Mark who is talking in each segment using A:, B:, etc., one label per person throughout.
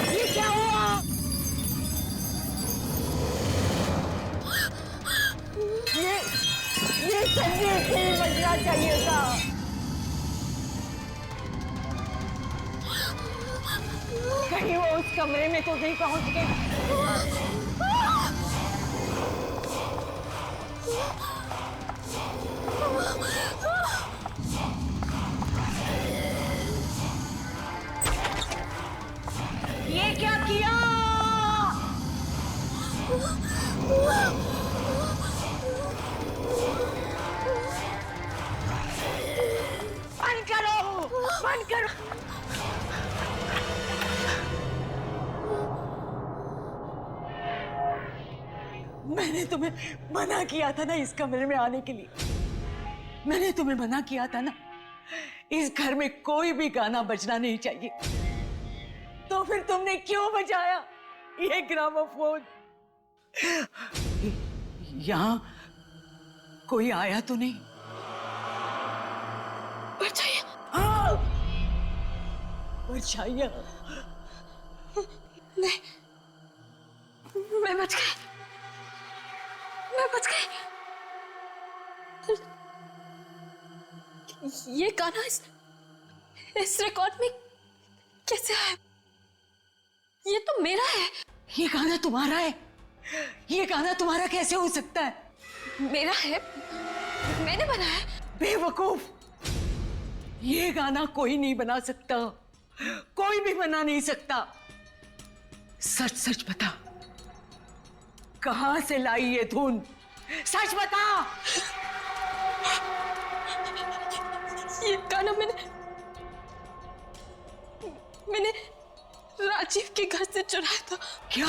A: ये क्या हुआ? ये संगीत नहीं बजना चाहिए था। कहीं वो उस कमरे में तो नहीं पहुंच गई? ये क्या किया? बंद करो, बंद करो। मैंने तुम्हें मना किया था ना इस कमरे में आने के लिए। मैंने तुम्हें मना किया था ना, इस घर में कोई भी गाना बजना नहीं चाहिए। तो फिर तुमने क्यों बजाया ये ग्रामोफोन? यहाँ कोई आया तो नहीं? परछाइयाँ। हाँ, परछाइयाँ।
B: मैं बच गई, मैं बच गई। ये गाना इस रिकॉर्ड में कैसे आया? ये तो मेरा है।
A: ये गाना तुम्हारा है? ये गाना तुम्हारा कैसे हो सकता है?
B: मेरा है, मैंने बनाया।
A: बेवकूफ, ये गाना कोई नहीं बना सकता, कोई भी बना नहीं सकता। सच सच बता, कहां से लाई ये धुन? सच बता।
B: ये गाना मैंने राजीव के घर से चुराया था।
A: क्या?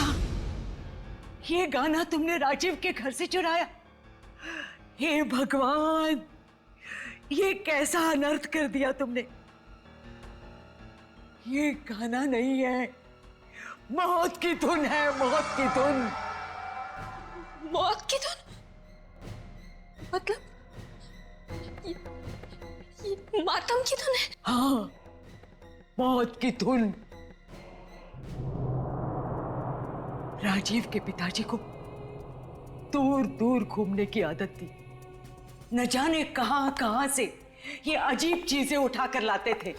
A: ये गाना तुमने राजीव के घर से चुराया? हे भगवान, ये कैसा अनर्थ कर दिया तुमने। ये गाना नहीं है, मौत की धुन है, मौत की धुन।
B: मौत की धुन? मतलब ये मातम की धुन है?
A: हाँ, मौत की धुन। राजीव के पिताजी को दूर दूर घूमने की आदत थी। न जाने कहां कहां से ये अजीब चीजें उठाकर लाते थे।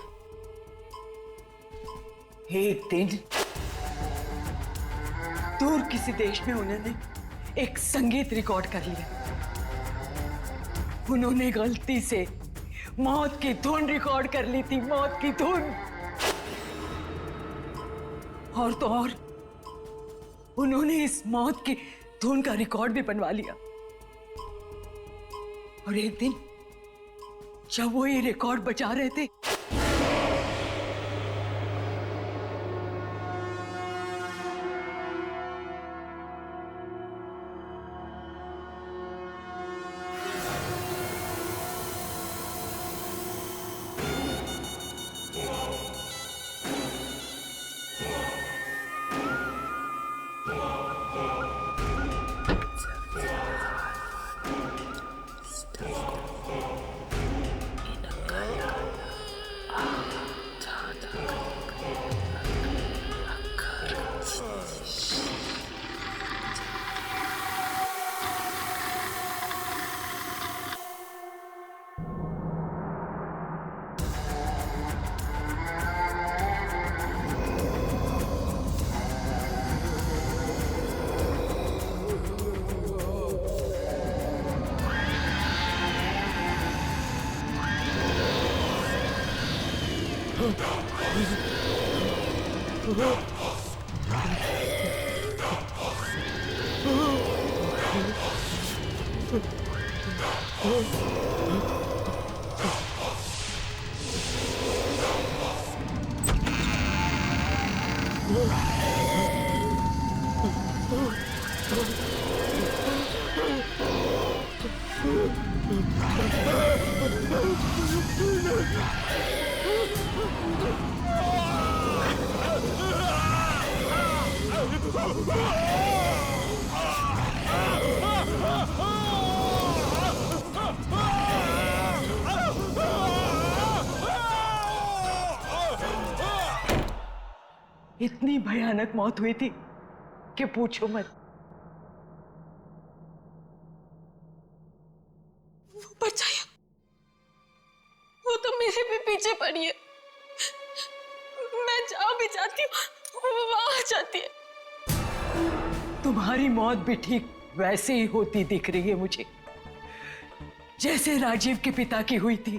A: एक दिन दूर किसी देश में उन्होंने एक संगीत रिकॉर्ड कर लिया। उन्होंने गलती से मौत की धुन रिकॉर्ड कर ली थी, मौत की धुन। और तो और उन्होंने इस मौत की धुन का रिकॉर्ड भी बनवा लिया। और एक दिन जब वो ये रिकॉर्ड बजा रहे थे, इतनी भयानक मौत हुई थी कि पूछो मत।
B: वो परछाइयां, वो तो मेरे भी पीछे पड़ी है। मैं जहां भी जाती हूँ वो वहां आ जाती है।
A: तुम्हारी मौत भी ठीक वैसे ही होती दिख रही है मुझे, जैसे राजीव के पिता की हुई थी।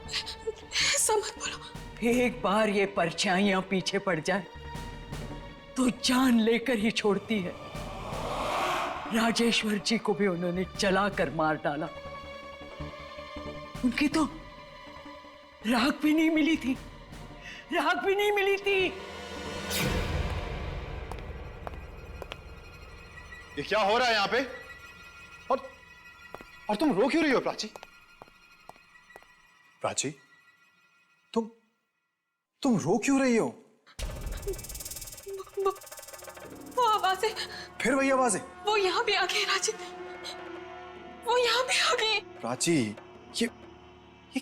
B: ऐसा मत बोलो।
A: एक बार ये परछाइयां पीछे पड़ जाए तो जान लेकर ही छोड़ती है। राजेश्वर जी को भी उन्होंने जलाकर मार डाला। उनकी तो राख भी नहीं मिली थी, राख भी नहीं मिली थी।
C: ये क्या हो रहा है यहाँ पे? और तुम रो क्यों रही हो प्राची? प्राची, तुम रो क्यों रही हो?
B: वो आवाजें,
C: फिर वही आवाजें?
B: वो यहाँ भी आ गई राजीव, वो यहाँ भी आ गई।
C: प्राची, ये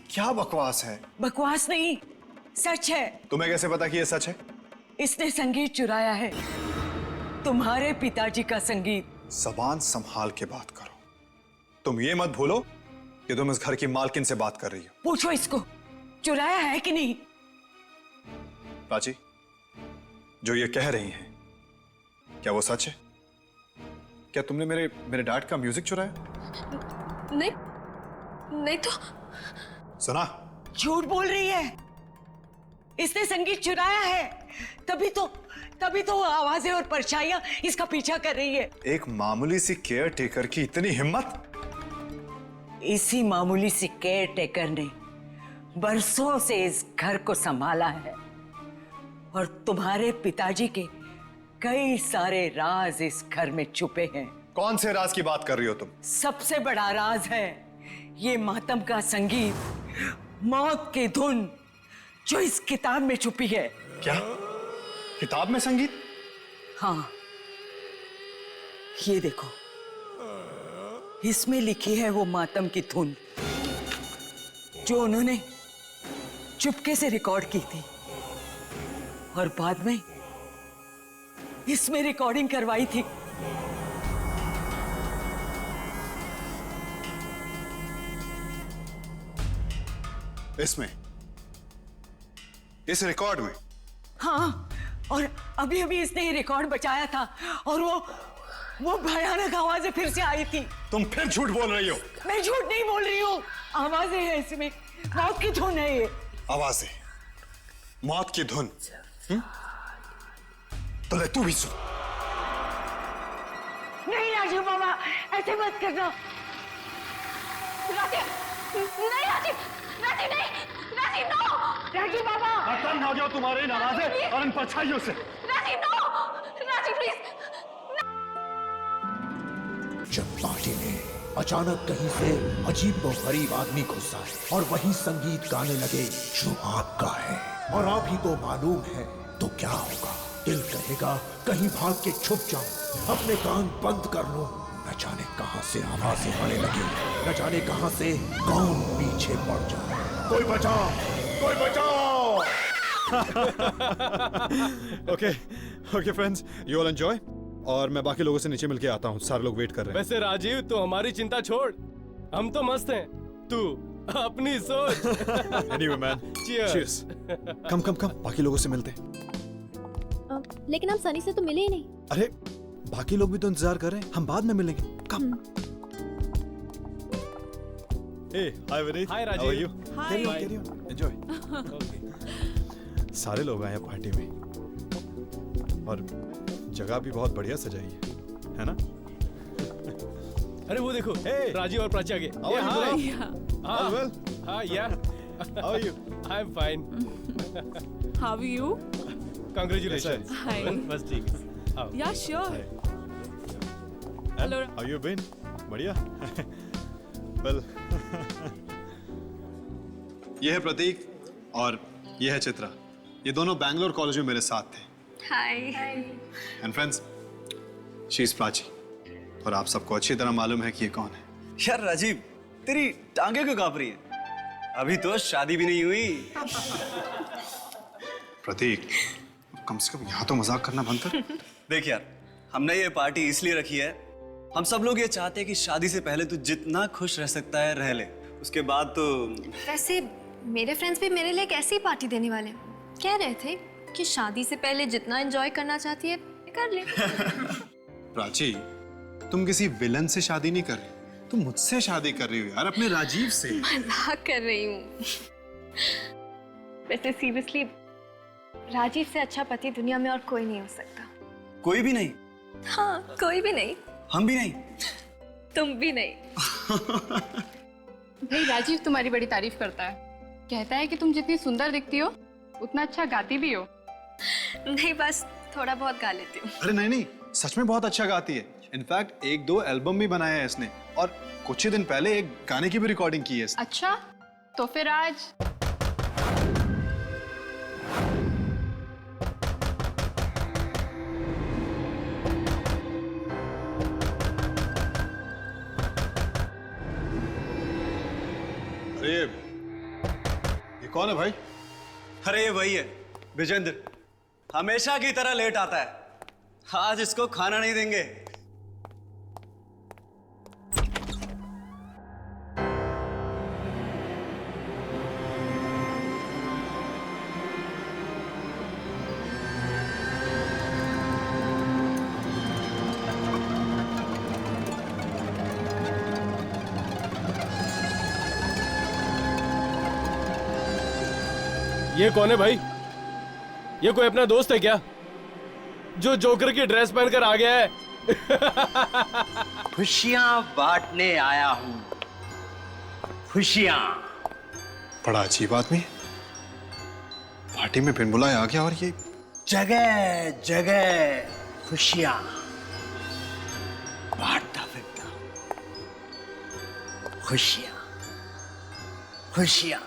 C: क्या बकवास है?
A: बकवास नहीं, सच है।
C: तुम्हें कैसे पता कि ये सच है?
A: इसने संगीत चुराया है, तुम्हारे पिताजी का संगीत।
C: जबान संभाल के बात करो। तुम ये मत भूलो कि तुम इस घर की मालकिन से बात कर रही हो।
A: पूछो इसको, चुराया है कि नहीं?
C: प्राची, जो ये कह रही हैं, क्या वो सच है? क्या तुमने मेरे डैड का म्यूजिक चुराया?
B: नहीं, नहीं तो।
C: सुना?
A: झूठ बोल रही है, इसने संगीत चुराया है। तभी तो आवाजें और परछाइयां इसका पीछा कर रही है।
C: एक मामूली सी केयर टेकर की इतनी हिम्मत?
A: इसी मामूली सी केयर टेकर ने बरसों से इस घर को संभाला है और तुम्हारे पिताजी के कई सारे राज इस घर में छुपे हैं।
C: कौन से राज की बात कर रही हो तुम?
A: सबसे बड़ा राज है ये मातम का संगीत, मौत की धुन जो इस किताब में छुपी है।
C: क्या? किताब में संगीत?
A: हाँ, ये देखो, इसमें लिखी है वो मातम की धुन जो उन्होंने चुपके से रिकॉर्ड की थी और बाद में इसमें रिकॉर्डिंग करवाई थी।
C: इसमें, इस रिकॉर्ड में?
A: हाँ, और अभी अभी इसने ये रिकॉर्ड बचाया था और वो भयानक आवाजें फिर से आई थी।
C: तुम फिर झूठ बोल रही हो।
A: मैं झूठ नहीं बोल रही हूँ, आवाजें हैं इसमें, मौत की धुन है ये।
C: आवाजें, मौत की धुन? तो ले तू भी सुन।
A: नहीं राजीव बाबा, ऐसे मत करना।
B: राजीव, नहीं राजीव, राजीव नहीं, राजीव नो,
A: राजीव बाबा।
C: तंग हो गया तुम्हारे इन आवाजें और इन परछाइयों से।
B: Rajiv no, Rajiv please.
D: जब पार्टी में अचानक कहीं से अजीब व गरीब आदमी घुसा और वही संगीत गाने लगे जो आपका है और आप ही को मालूम है, तो क्या होगा? दिल कहेगा कहीं भाग के छुप जाऊं, अपने कान बंद कर लूं। न जाने कहां से आवाजें आने लगी, न जाने कहां से कौन पीछे पड़ जाए। कोई बचाओ, कोई बचाओ।
E: Okay friends, you all enjoy और मैं बाकी लोगों से नीचे मिलके आता हूँ। सारे लोग वेट कर रहे हैं।
F: वैसे राजीव, तो हमारी चिंता छोड़, हम तो मस्त हैं, तू अपनी सोच।
E: Anyway man, cheers. कम बाकी लोगों से मिलते हैं।
G: लेकिन हम सनी से तो मिले ही नहीं।
E: अरे बाकी लोग भी तो इंतजार कर रहे हैं, हम बाद में मिलेंगे। Come. Hey hi Vineet,
F: hi
E: how are you?
F: Rajeev.
E: Carry on enjoy. सारे लोग आए हैं पार्टी में और जगह भी बहुत बढ़िया सजाई है ना?
F: अरे वो देखो,
E: Hey!
F: राजीव और प्राची आ गए।
E: How are you,
F: hi.
E: Gulab? All well?
F: हाँ, yeah.
E: How are you?
F: I'm fine.
H: How are you?
F: Congratulations.
H: Hi.
F: बस ठीक है। आओ।
H: Yeah, sure.
E: And
H: Hello.
E: how you been? बढ़िया। well,
C: ये है प्रतीक और ये है चित्रा। ये दोनों बैंगलोर कॉलेज में मेरे साथ थे।
B: Hi.
C: And friends, she is Prachi. और आप सबको अच्छी तरह मालूम है कि ये कौन है।
I: यार राजीव, तेरी टांगे क्यों कांप रही है? अभी तो शादी भी नहीं हुई।
C: प्रतीक, कम से कम यहाँ तो मजाक करना बंद कर।
I: देख यार, हमने ये पार्टी इसलिए रखी है, हम सब लोग ये चाहते हैं कि शादी से पहले तू जितना खुश रह सकता है रह ले, उसके बाद तो।
B: वैसे मेरे फ्रेंड्स भी मेरे लिए एक ऐसी पार्टी देने वाले कह रहे थे कि शादी से पहले जितना एंजॉय करना चाहती है कर ले।
C: प्राची, तुम किसी विलन से शादी नहीं कर रही, तुम मुझसे शादी कर रही हो यार, अपने राजीव से।
B: मजाक कर रही हूँ। वैसे सीरियसली राजीव से अच्छा पति दुनिया में और कोई नहीं हो सकता।
I: कोई भी नहीं?
B: हाँ, कोई भी नहीं।
I: हम भी नहीं?
B: तुम भी नहीं।
J: भाई राजीव तुम्हारी बड़ी तारीफ करता है, कहता है कि तुम जितनी सुंदर दिखती हो उतना अच्छा गाती भी हो।
B: नहीं, बस थोड़ा बहुत गा लेती हूँ।
C: अरे नहीं, सच में बहुत अच्छा गाती है। इनफैक्ट 1-2 एल्बम भी बनाया है इसने और कुछ ही दिन पहले एक गाने की भी रिकॉर्डिंग की है इसने।
J: अच्छा, तो फिर आज
C: अरे ये कौन है भाई?
I: अरे ये वही है, विजेंद्र। हमेशा की तरह लेट आता है। आज इसको खाना नहीं देंगे।
F: ये कौन है भाई? ये कोई अपना दोस्त है क्या जो जोकर की ड्रेस पहनकर आ गया है?
K: खुशियां बांटने आया हूं, खुशियां।
C: बड़ा अजीब आदमी, पार्टी में बिन बुलाए आ गया और ये
K: जगह जगह खुशियां बांटता फिरता। खुशियां खुशियां।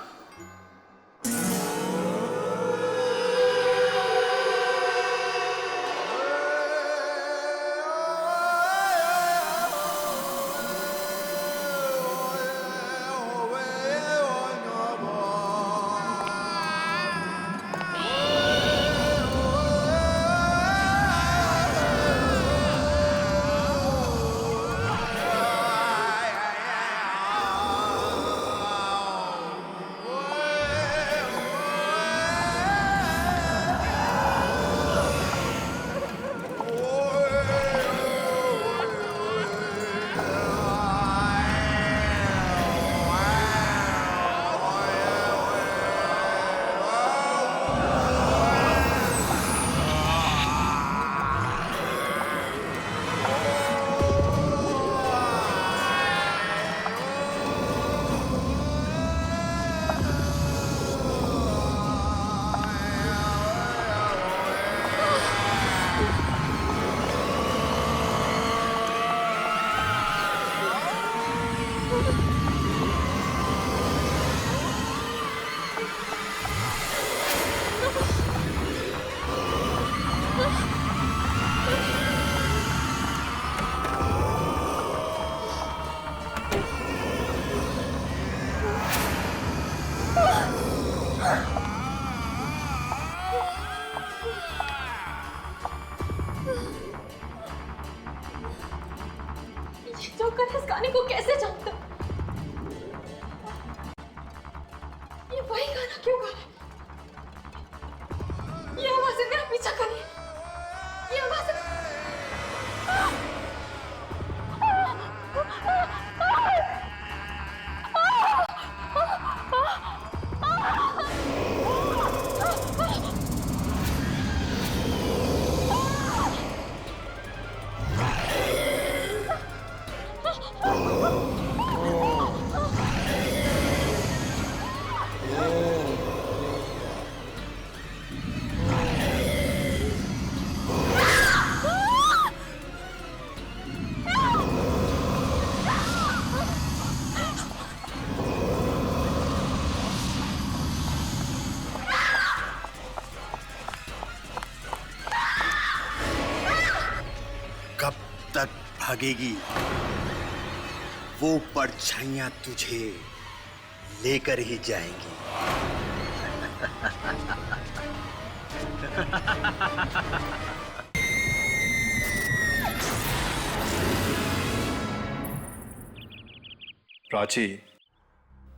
B: जोकर इस गाने को कैसे जानता? ये वही गाना क्यों गा रहा है? ये आवाज़ें मेरा पीछा कर रही है। ये आवाज़ें
K: भागेगी वो परछाइयां तुझे लेकर ही जाएंगी।
C: प्राची,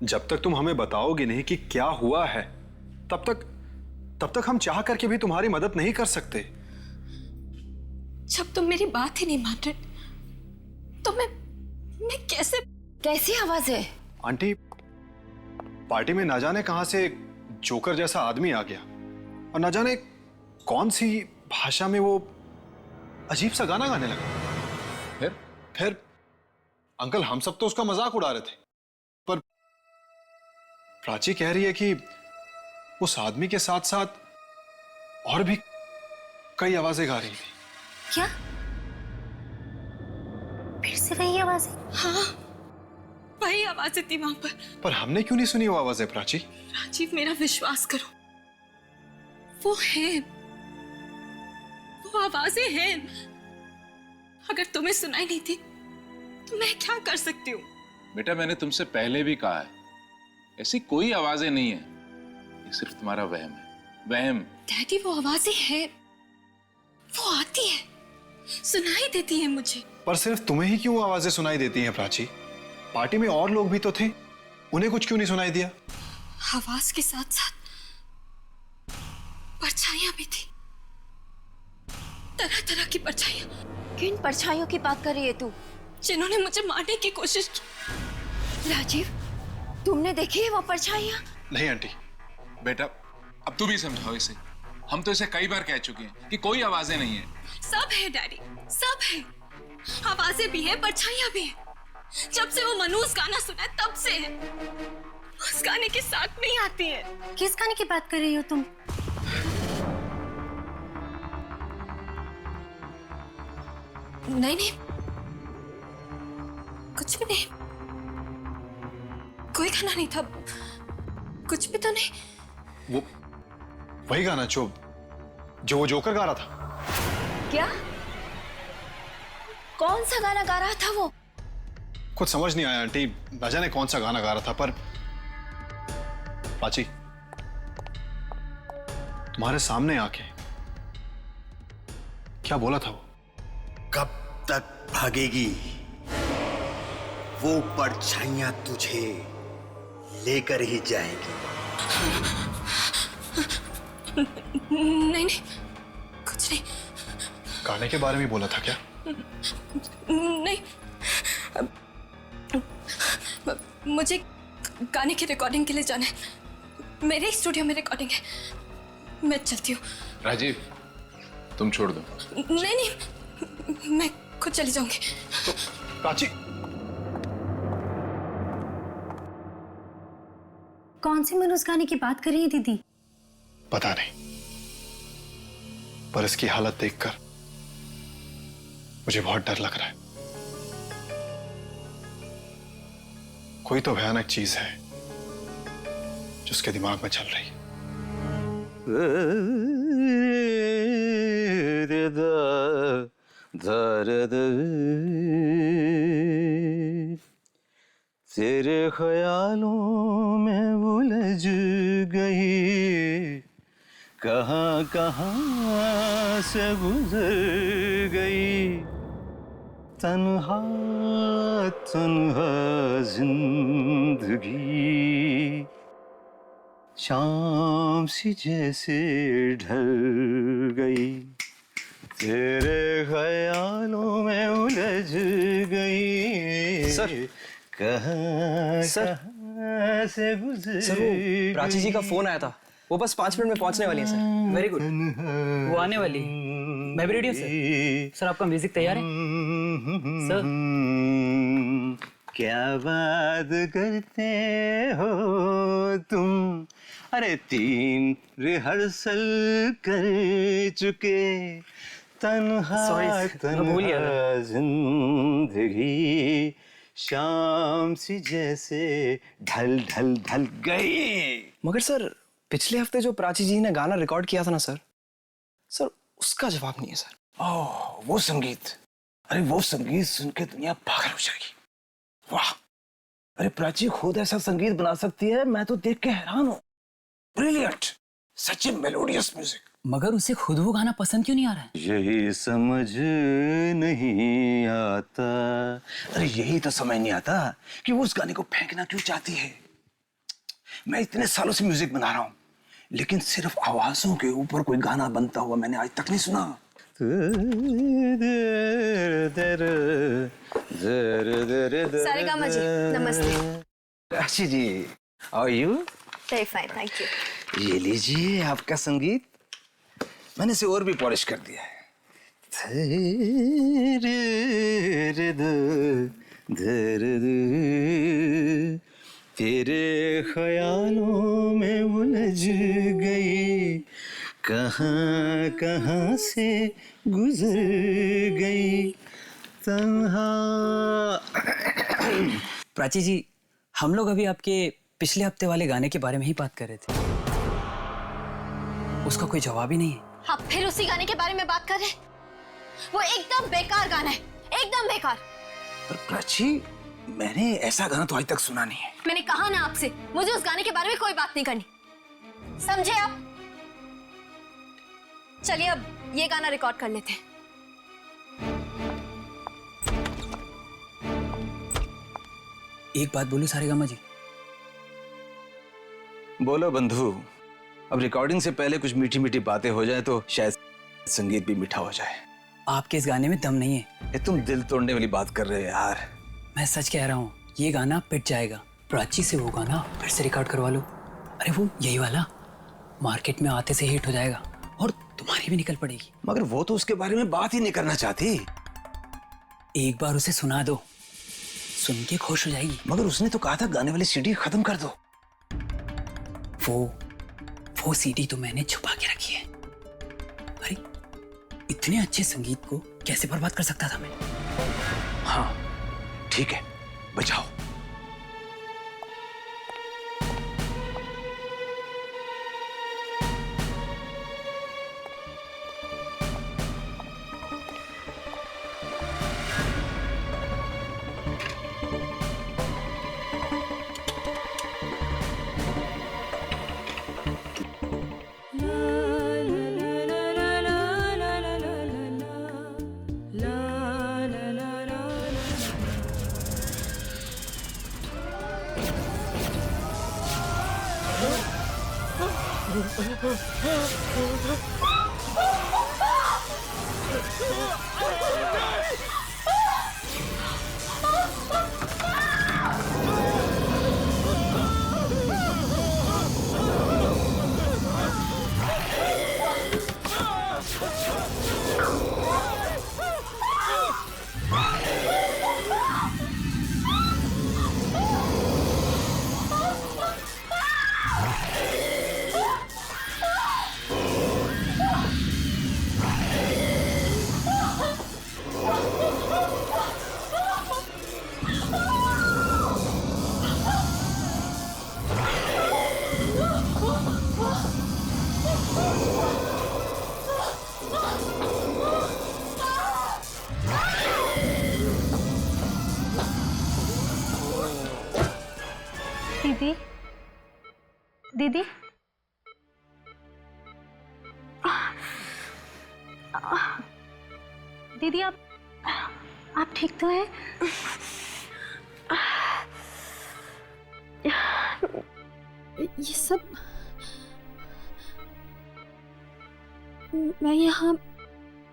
C: जब तक तुम हमें बताओगे नहीं कि क्या हुआ है, तब तक हम चाह करके भी तुम्हारी मदद नहीं कर सकते।
B: जब तुम मेरी बात ही नहीं मान रहे तो मैं कैसे?
A: कैसी आवाज है?
C: आंटी, पार्टी में ना जाने कहां से एक जोकर जैसा आदमी आ गया और ना जाने कौन सी भाषा में वो अजीब सा गाना गाने लगा। फिर अंकल, हम सब तो उसका मजाक उड़ा रहे थे, पर प्राची कह रही है कि उस आदमी के साथ साथ और भी कई आवाजें गा रही थी।
B: क्या? फिर से वही आवाज? हाँ, वही आवाजें थी वहां पर
C: हमने क्यों नहीं सुनी वो आवाजें प्राची?
B: राजीव, मेरा विश्वास करो, वो है, वो आवाजें हैं। अगर तुम्हें सुनाई नहीं थी तो मैं क्या कर सकती हूँ?
L: बेटा, मैंने तुमसे पहले भी कहा है, ऐसी कोई आवाजें नहीं है, ये सिर्फ तुम्हारा वहम है, वहम।
B: डैडी, वो आवाजें हैं, वो आती है, सुनाई देती है मुझे।
C: पर सिर्फ तुम्हें ही क्यों आवाजें सुनाई देती हैं प्राची? पार्टी में और लोग भी तो थे, उन्हें कुछ क्यों नहीं सुनाई दिया?
B: आवाज के साथ साथ परछाइयां भी थी, तरह तरह की परछाइयां।
A: किन परछाइयों की बात कर रही है तू?
B: जिन्होंने मुझे मारने की कोशिश की।
A: राजीव, तुमने देखी है वो परछाइयां?
C: नहीं आंटी।
L: बेटा, अब तुम ही समझाओ इसे, हम तो इसे कई बार कह चुके हैं कि कोई आवाजें नहीं है।
B: सब है डैडी, सब है, आवाजें भी है, परछाइयां भी है। जब से वो मनूस गाना सुना है तब से है। उस गाने के साथ में ही आती है।
A: किस गाने की बात कर रही हो तुम?
B: नहीं नहीं, कुछ भी नहीं, कोई गाना नहीं था, कुछ भी तो नहीं।
C: वो वही गाना जो वो जोकर गा रहा था।
A: क्या? कौन सा गाना गा रहा था वो?
C: कुछ समझ नहीं आया आंटी, ना जाने कौन सा गाना गा रहा था। पर प्राची, तुम्हारे सामने आके क्या बोला था वो?
K: कब तक भागेगी वो परछाइयां तुझे लेकर ही जाएंगी।
B: नहीं नहीं, कुछ नहीं।
C: गाने के बारे में बोला था क्या?
B: नहीं, मुझे गाने की रिकॉर्डिंग के लिए जाना है, मेरे स्टूडियो में रिकॉर्डिंग है, मैं चलती हूँ।
L: राजीव, तुम छोड़ दो।
B: नहीं नहीं, मैं खुद चली जाऊंगी।
C: तो प्राची,
A: कौन सी मनोज गाने की बात कर रही है दीदी?
C: पता नहीं, पर इसकी हालत देखकर मुझे बहुत डर लग रहा है। कोई तो भयानक चीज है जो उसके दिमाग में चल रही है।
M: तेरे ख्यालों में उलझ गई, कहाँ कहाँ से गुजर गई, तन्हा तन्हा जिंदगी, शाम सी जैसे ढल गई, तेरे ख्यालों में उलझ गई।
I: सर,
M: कहाँ से गुजर।
I: सर, वो प्राची जी का फोन आया था, वो बस 5 मिनट में पहुंचने वाली है सर।
N: वेरी गुड, वो आने वाली। मैं भी रेडी हूँ सर। सर, आपका म्यूजिक तैयार है सर?
M: क्या बात करते हो तुम, अरे 3 रिहर्सल कर चुके, तन्हा तन्हा जिंदगी, शाम सी जैसे ढल ढल ढल गई।
I: मगर सर, पिछले हफ्ते जो प्राची जी ने गाना रिकॉर्ड किया था ना सर, उसका जवाब नहीं है सर।
M: ओह, वो संगीत
D: अरे वो संगीत सुन के दुनिया पागल हो जाएगी। वाह, अरे प्राची खुद ऐसा संगीत बना सकती है, मैं तो देख के हैरान हूँ। ब्रिलियंट, सच में मेलोडियस म्यूजिक।
N: मगर उसे खुद वो गाना पसंद क्यों नहीं आ रहा है?
M: यही समझ नहीं आता।
D: अरे यही तो समझ नहीं आता कि वो उस गाने को फेंकना क्यों चाहती है। मैं इतने सालों से म्यूजिक बना रहा हूँ, लेकिन सिर्फ आवाजों के ऊपर कोई गाना बनता हुआ मैंने आज तक नहीं सुना।
B: सारेगामा जी, नमस्ते।
D: Prachi ji, how are you?
B: Very fine, thank you.
D: ये लीजिए आपका संगीत, मैंने इसे और भी पॉलिश कर दिया है। तेरे ख्यालों में उलझ गई, कहाँ कहाँ से गुजर गई तन्हा।
N: प्राची जी, हम लोग अभी आपके पिछले हफ्ते वाले गाने के बारे में ही बात कर रहे थे। उसका कोई जवाब ही नहीं है।
B: आप फिर उसी गाने के बारे में बात कर रहे हैं? वो एकदम बेकार गाना है, एकदम बेकार।
D: पर प्राची, मैंने ऐसा गाना तो आज तक सुना नहीं है।
B: मैंने कहा ना आपसे, मुझे उस गाने के बारे में कोई बात नहीं करनी, समझे आप? चलिए अब ये गाना रिकॉर्ड कर लेते हैं।
N: एक बात बोलूं सारेगामा जी?
D: बोलो बंधु। अब रिकॉर्डिंग से पहले कुछ मीठी मीठी बातें हो जाए तो शायद संगीत भी मीठा हो जाए।
N: आपके इस गाने में दम नहीं है।
D: ये तुम दिल तोड़ने वाली बात कर रहे हो यार।
N: मैं सच कह रहा हूँ, ये गाना पिट जाएगा। प्राची से वो गाना फिर से रिकॉर्ड करवा लो। अरे वो यही वाला मार्केट में आते से हिट हो जाएगा और तुम्हारी भी निकल पड़ेगी।
D: मगर वो तो उसके बारे में बात ही नहीं करना चाहती।
N: एक बार उसे सुना दो, सुन के खुश हो जाएगी।
D: मगर उसने तो कहा था गाने वाली सीडी खत्म कर दो।
N: वो सीडी तो मैंने छुपा के रखी है। अरे इतने अच्छे संगीत को कैसे बर्बाद कर सकता था मैं?
D: हाँ ठीक है, बचाओ।
B: दीदी, दीदी, दीदी आप ठीक तो हैं?
G: ये सब मैं यहाँ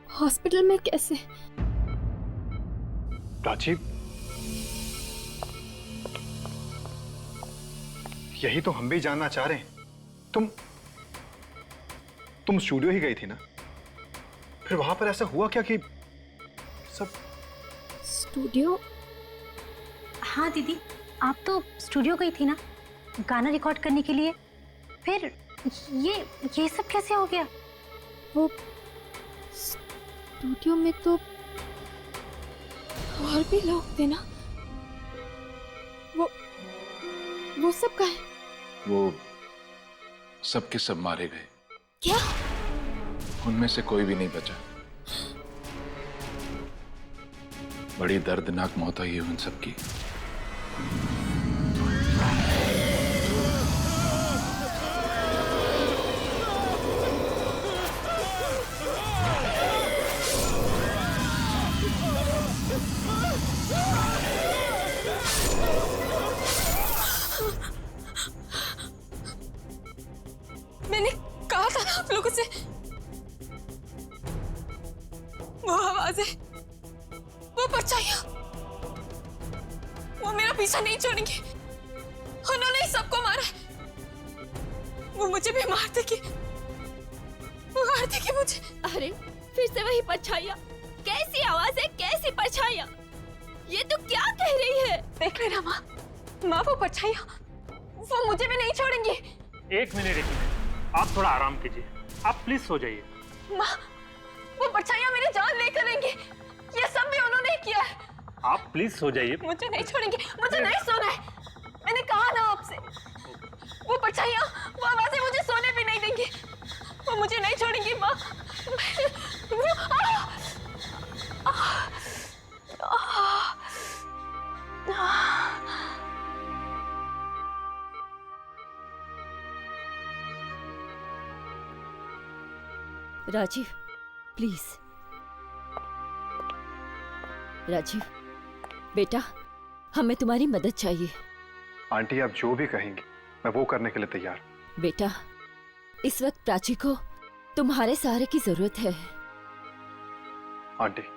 G: हॉस्पिटल में कैसे?
C: प्राची, यही तो हम भी जानना चाह रहे हैं। तुम स्टूडियो ही गई थी ना? फिर वहां पर ऐसा हुआ क्या कि सब?
G: स्टूडियो?
B: हाँ दीदी, आप तो स्टूडियो गई थी ना गाना रिकॉर्ड करने के लिए। फिर ये सब कैसे हो गया?
G: वो स्टूडियो में तो और भी लोग थे ना, वो सब कहाँ है?
L: वो सब के सब मारे गए।
G: क्या?
L: उनमें से कोई भी नहीं बचा। बड़ी दर्दनाक मौत हुई है उन सबकी।
B: मैंने कहा था ना आप लोगों से, वो आवाजें, वो परछाइयां, वो मेरा पीछा नहीं छोड़ेंगे। उन्होंने ही सबको मारा है। वो मुझे भी मार देगी, वो मार देगी मुझे।
G: अरे फिर से वही परछाइयां, कैसी आवाज है, कैसी परछाइयां? ये तो क्या कह रही है?
B: देख लेना माँ, माँ वो परछाइयां, वो मुझे भी नहीं छोड़ेंगी।
O: एक मिनट आप थोड़ा आराम कीजिए, आप प्लीज सो जाइए।
B: माँ वो परछाइयां मेरी जान लेकर रहेंगी, ये सब भी उन्होंने ही किया है।
O: आप प्लीज सो जाइए।
B: मुझे नहीं छोड़ेंगे, मुझे नहीं सोना है। मैंने कहा ना आपसे, वो परछाइयां, वो आवाजें मुझे सोने भी नहीं देंगी। वो मुझे नहीं छोड़ेंगी माँ।
G: राजीव प्लीज, राजीव बेटा, हमें तुम्हारी मदद चाहिए।
C: आंटी आप जो भी कहेंगी मैं वो करने के लिए तैयार।
G: बेटा इस वक्त प्राची को तुम्हारे सहारे की जरूरत है।
C: आंटी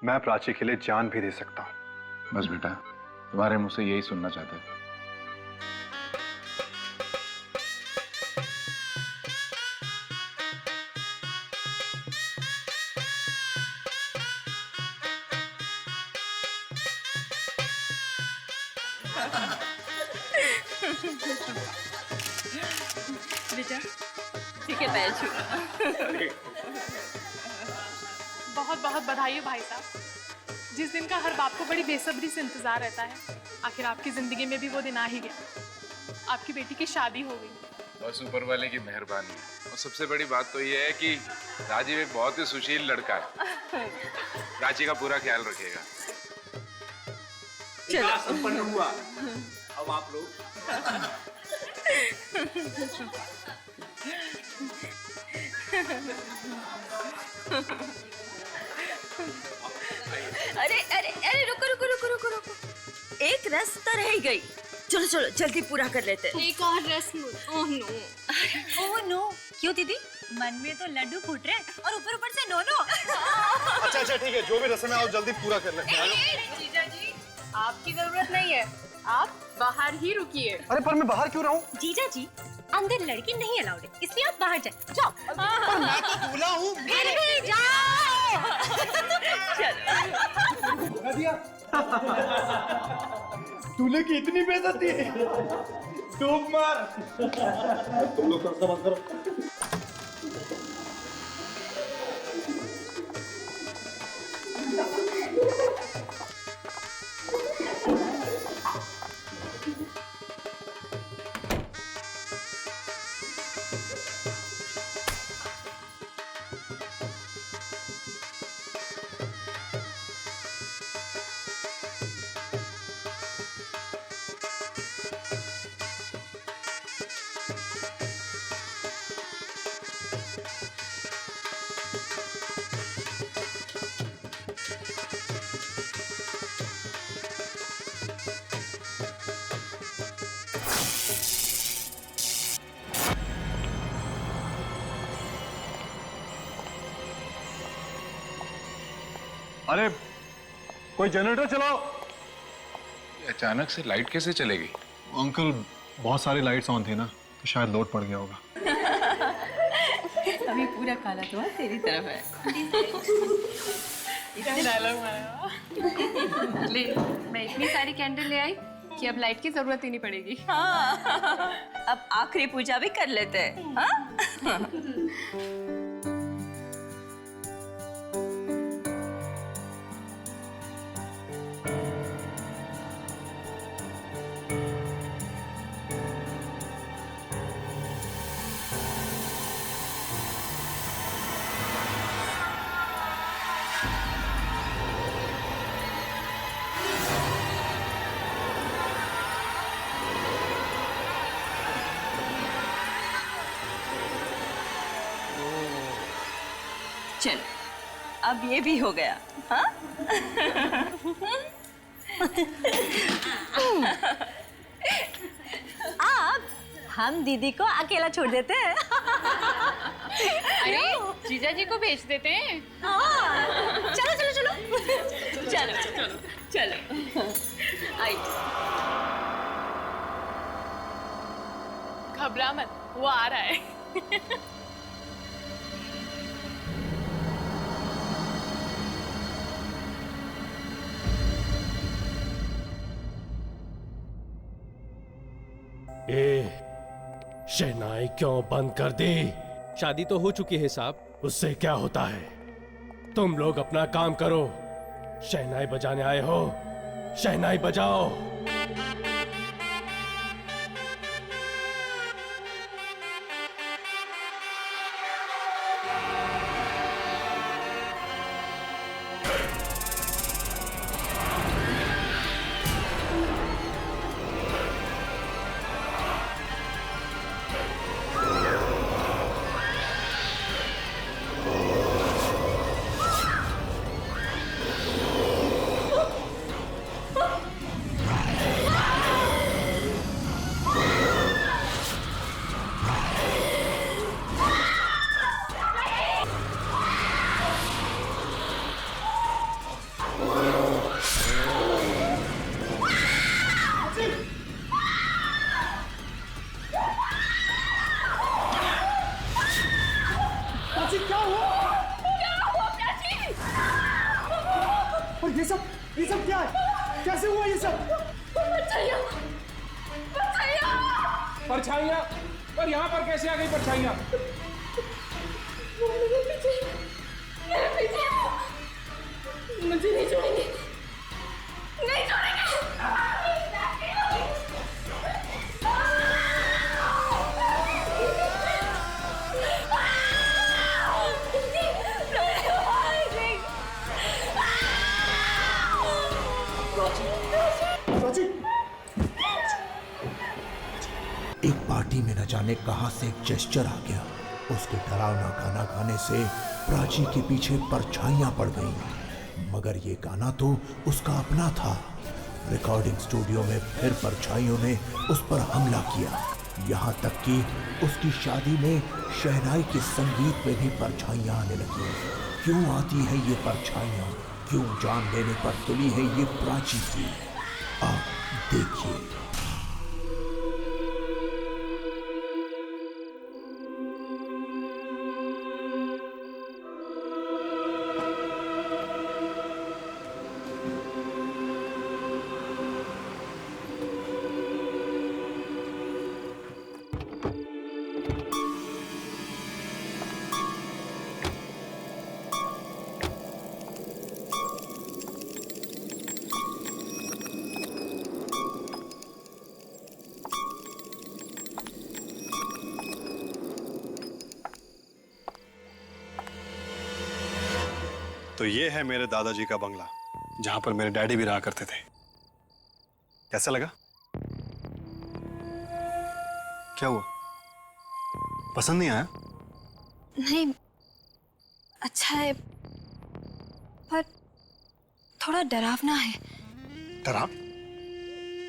C: मैं प्राची के लिए जान भी दे सकता हूँ।
L: बस बेटा, तुम्हारे मुंह से यही सुनना चाहते थे।
B: बेटा ठीक है, पैर छू।
H: बहुत बहुत बधाई हो भाई साहब, जिस दिन का हर बाप को बड़ी बेसब्री से इंतजार रहता है, आखिर आपकी जिंदगी में भी वो दिन आ ही गया। आपकी बेटी की शादी हो गई।
L: बस ऊपर वाले की मेहरबानी है। और सबसे बड़ी बात तो ये है कि राजीव एक बहुत ही सुशील लड़का है। प्राची का पूरा ख्याल रखेगा।
K: चलो संपन्न हुआ। अब आप लोग
A: अरे अरे अरे रुको रुको रुको रुको रुको, एक रस्म तो रह गई। चलो चलो जल्दी पूरा कर लेते हैं।
B: एक और रस्म। ओह नो,
A: ओह नो, क्यों दीदी? मन में तो लड्डू फूट रहे और ऊपर ऊपर से नो नो।
C: अच्छा अच्छा ठीक है, जो भी रस्म है आप जल्दी पूरा कर लेते हैं।
J: जीजा जी आपकी जरूरत नहीं है, आप बाहर ही रुकिए।
C: अरे पर मैं बाहर क्यों रहूं?
A: जीजा जी अंदर लड़की नहीं अलाउड है, इसलिए आप बाहर जाए। जाओ।
C: पर मैं तो दूल्हा हूँ।
A: फिर भी जाओ।
K: दूल्हे की इतनी बेइज्जती, डूब मार। तुम लोग थोड़ा सा बंद करो।
C: अरे कोई जनरेटर चलाओ।
L: अचानक से लाइट कैसे चलेगी?
C: अंकल बहुत सारी लाइट्स ऑन थी ना, तो शायद लोड पड़ गया होगा।
A: अभी पूरा काला तो तेरी तरफ है।
J: ले, मैं इतनी सारी कैंडल ले आई कि अब लाइट की जरूरत ही नहीं पड़ेगी।
A: हाँ, अब आखिरी पूजा भी कर लेते हैं। हाँ? चल अब ये भी हो गया। हाँ? अब हम दीदी को अकेला छोड़ देते हैं।
J: अरे जीजा जी को भेज देते हैं।
A: हाँ, चलो चलो चलो चलो चलो चलो आई।
H: घबरा मत, वो आ रहा है।
F: शहनाई क्यों बंद कर दी? शादी तो हो चुकी है साहब। उससे क्या होता है? तुम लोग अपना काम करो। शहनाई बजाने आए हो, शहनाई बजाओ।
K: ये सब क्या है? कैसे हुआ ये सब?
L: परछाइयाँ? पर यहाँ पर कैसे आ गई परछाइयाँ?
B: मुझे नहीं छोड़ेंगे, नहीं छोड़ेंगे।
D: एक पार्टी में न जाने कहां से एक जेस्चर आ गया। उसके डरावना गाना गाने से प्राची के पीछे परछाइयां पड़ गईं। मगर ये गाना तो उसका अपना था। रिकॉर्डिंग स्टूडियो में फिर परछाइयों ने उस पर हमला किया। यहाँ तक कि उसकी शादी में शहनाई के संगीत में भी परछाइयां आने लगी। क्यों आती है ये परछाइयां? क्यों जान लेने पर तुली है ये प्राची की? आप देखिए।
C: तो ये है मेरे दादाजी का बंगला, जहां पर मेरे डैडी भी रहा करते थे। कैसा लगा? क्या हुआ? पसंद नहीं आया?
B: नहीं, अच्छा है पर थोड़ा डरावना है।
C: डराव?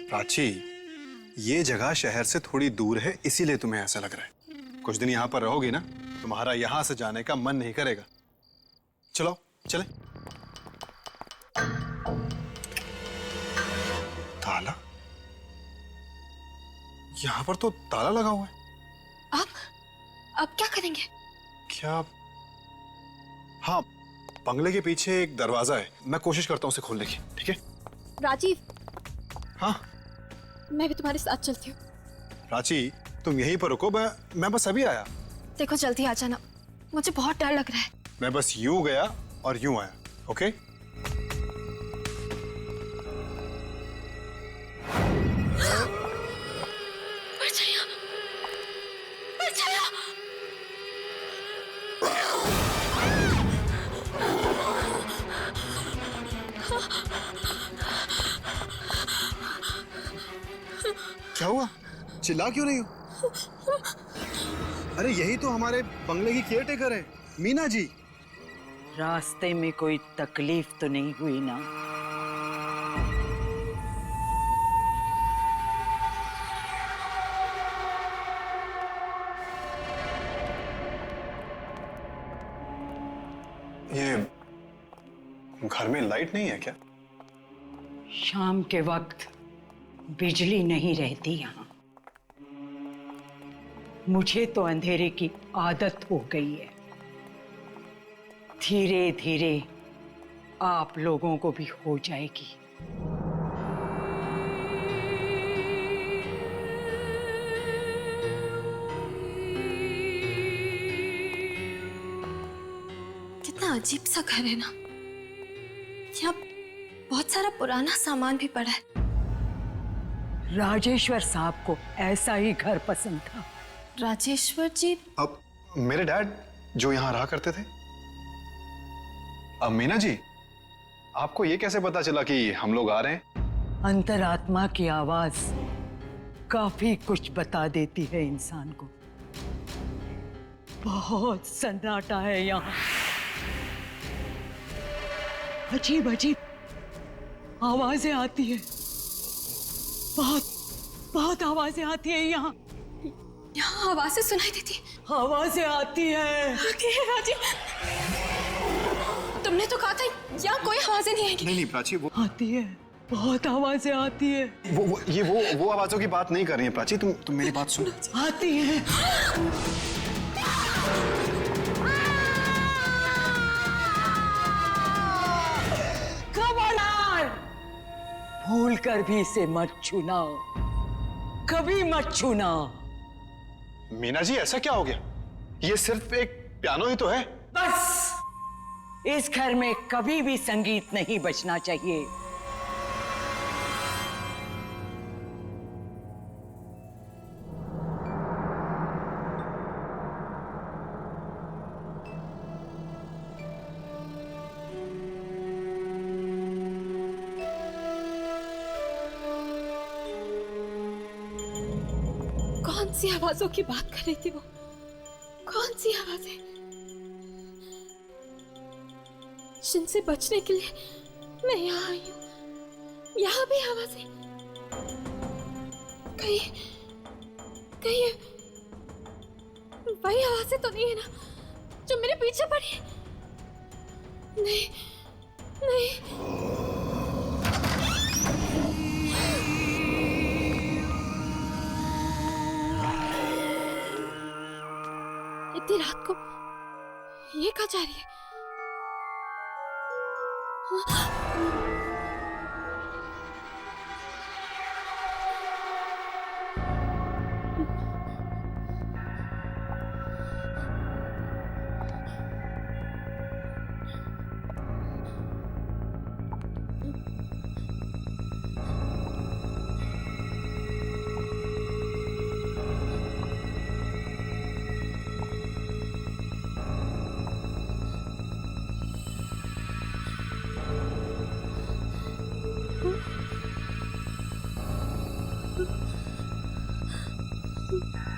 C: प्राची, ये जगह शहर से थोड़ी दूर है, इसीलिए तुम्हें ऐसा लग रहा है। कुछ दिन यहाँ पर रहोगी ना, तुम्हारा यहाँ से जाने का मन नहीं करेगा। चलो चले। ताला? यहाँ पर तो ताला लगा हुआ है।
B: अब क्या करेंगे?
C: क्या? हाँ, बंगले के पीछे एक दरवाजा है, मैं कोशिश करता हूँ उसे खोलने की। ठीक है
B: राजीव?
C: हाँ,
B: मैं भी तुम्हारे साथ चलती हूँ।
C: प्राची, तुम यहीं पर रुको, मैं बस अभी आया।
B: देखो जल्दी आ जाना, मुझे बहुत डर लग रहा है।
C: मैं बस यूं गया और यूं आया। ओके? क्या हुआ? चिल्ला क्यों रही हो? अरे यही तो हमारे बंगले की केयर टेकर है, मीना जी।
A: रास्ते में कोई तकलीफ तो नहीं हुई ना?
C: ये घर में लाइट नहीं है क्या?
A: शाम के वक्त बिजली नहीं रहती यहाँ। मुझे तो अंधेरे की आदत हो गई है। धीरे धीरे आप लोगों को भी हो जाएगी।
B: कितना अजीब सा घर है ना। यहाँ बहुत सारा पुराना सामान भी पड़ा है।
A: राजेश्वर साहब को ऐसा ही घर पसंद था।
B: राजेश्वर जी?
C: अब मेरे डैड जो यहाँ रहा करते थे। अब मीना जी, आपको ये कैसे पता चला कि हम लोग आ रहे हैं?
A: अंतरात्मा की आवाज काफी कुछ बता देती है इंसान को। बहुत सन्नाटा है यहाँ। अजीब अजीब आवाजें आती है। बहुत आवाजें आती है यहाँ।
B: यहाँ आवाजें सुनाई देती है।
A: आवाजें आती है।
B: आती है राजी। तुमने तो कहा था यहाँ कोई आवाजें नहीं आएगी।
C: नहीं प्राची, वो
A: आती है। बहुत आवाजें आती है।
C: वो आवाजों की बात नहीं कर रही है प्राची। तुम मेरी बात सुनो।
A: आती है। भूल कर भी इसे मत छूना, कभी मत छूना।
C: मीना जी, ऐसा क्या हो गया? ये सिर्फ एक पियानो ही तो है।
A: बस इस घर में कभी भी संगीत नहीं बजना चाहिए।
B: कौन सी आवाजों की बात कर रही थी वो? कौन सी आवाजें जिनसे बचने के लिए मैं यहाँ आई हूँ? यहाँ भी आवाजें। कहीं वही आवाजें तो नहीं है ना जो मेरे पीछे पड़ी है? नहीं नहीं। इतनी रात को ये कहाँ जा रही है?
P: Hmm?